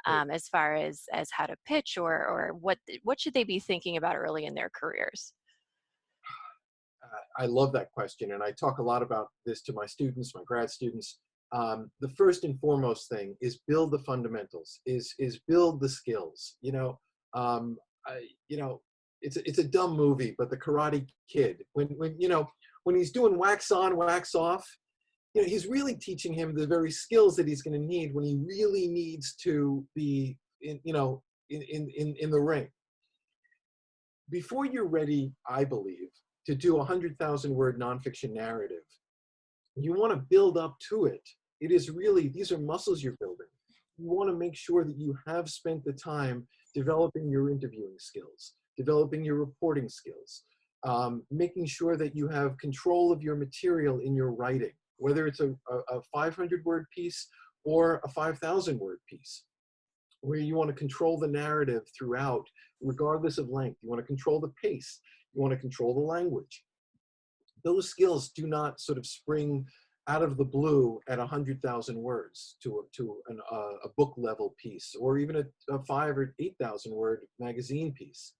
as far as how to pitch or what should they be thinking about early in their careers? I love that question, and I talk a lot about this to my students, my grad students. The first and foremost thing is build the fundamentals, is build the skills. It's a dumb movie, but The Karate Kid, when he's doing wax on, wax off, he's really teaching him the very skills that he's going to need when he really needs to be in the ring. Before you're ready, I believe, to do 100,000 word nonfiction narrative, you want to build up to it. It is really, these are muscles you're building. You want to make sure that you have spent the time developing your interviewing skills, developing your reporting skills, making sure that you have control of your material in your writing, whether it's a 500 word piece or a 5,000 word piece. where you want to control the narrative throughout, regardless of length. You want to control the pace. You want to control the language. Those skills do not sort of spring out of the blue at 100,000 words a book level piece, or even a 5 or 8,000 word magazine piece.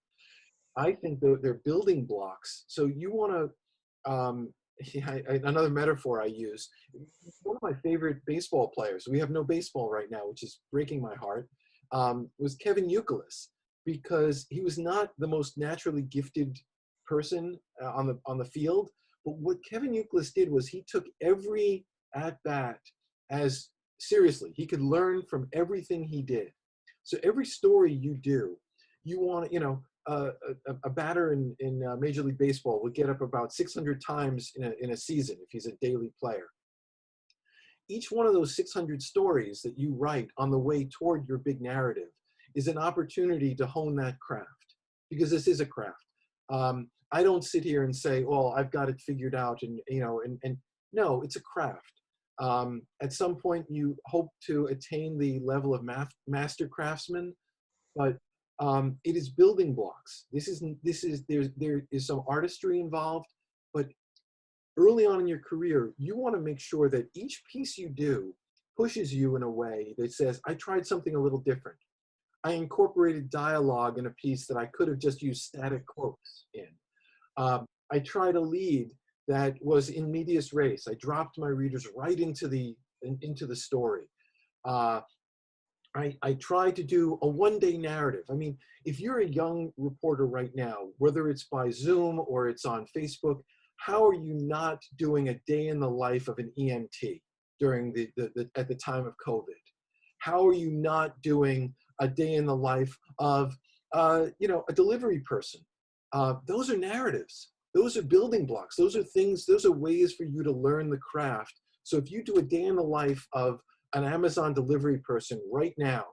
I think they're building blocks. So you want to, another metaphor I use, one of my favorite baseball players, we have no baseball right now, which is breaking my heart, was Kevin Youkilis, because he was not the most naturally gifted person on the field. But what Kevin Youkilis did was he took every at bat as seriously. He could learn from everything he did. So every story you do, you want to, a batter in Major League Baseball would get up about 600 times in a season if he's a daily player. Each one of those 600 stories that you write on the way toward your big narrative is an opportunity to hone that craft, because this is a craft. I don't sit here and say, well, I've got it figured out, and no, it's a craft. At some point you hope to attain the level of master craftsman, but it is building blocks. There is some artistry involved, but early on in your career, you want to make sure that each piece you do pushes you in a way that says, I tried something a little different. I incorporated dialogue in a piece that I could have just used static quotes in. I tried a lead that was in medias res. I dropped my readers right into the story. I try to do a one-day narrative. I mean, if you're a young reporter right now, whether it's by Zoom or it's on Facebook, how are you not doing a day in the life of an EMT during at the time of COVID? How are you not doing a day in the life of a delivery person? Those are narratives. Those are building blocks. Those are things. Those are ways for you to learn the craft. So if you do a day in the life of an Amazon delivery person right now,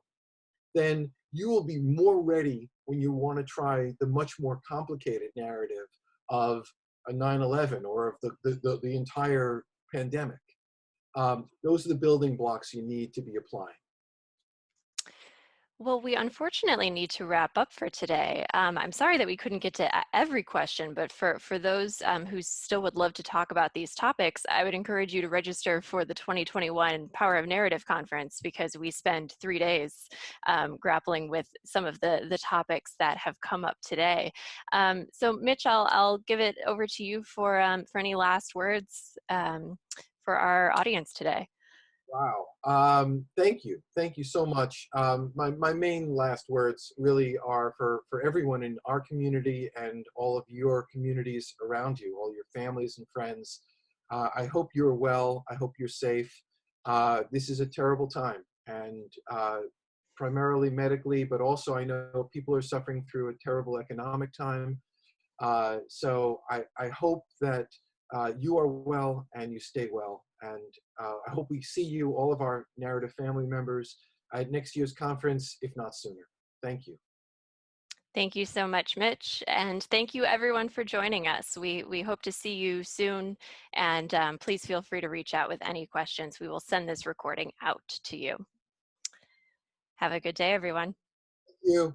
then you will be more ready when you want to try the much more complicated narrative of a 9/11 or of the entire pandemic. Those are the building blocks you need to be applying. Well, we unfortunately need to wrap up for today. I'm sorry that we couldn't get to every question, but for those who still would love to talk about these topics, I would encourage you to register for the 2021 Power of Narrative Conference, because we spend 3 days grappling with some of the topics that have come up today. So Mitch, I'll give it over to you for any last words for our audience today. Wow. Thank you. Thank you so much. My main last words really are for everyone in our community and all of your communities around you, all your families and friends. I hope you're well. I hope you're safe. This is a terrible time, and primarily medically, but also I know people are suffering through a terrible economic time. So I hope that you are well and you stay well. And I hope we see you, all of our narrative family members, at next year's conference, if not sooner. Thank you. Thank you so much, Mitch. And thank you everyone for joining us. We hope to see you soon. And please feel free to reach out with any questions. We will send this recording out to you. Have a good day, everyone. Thank you.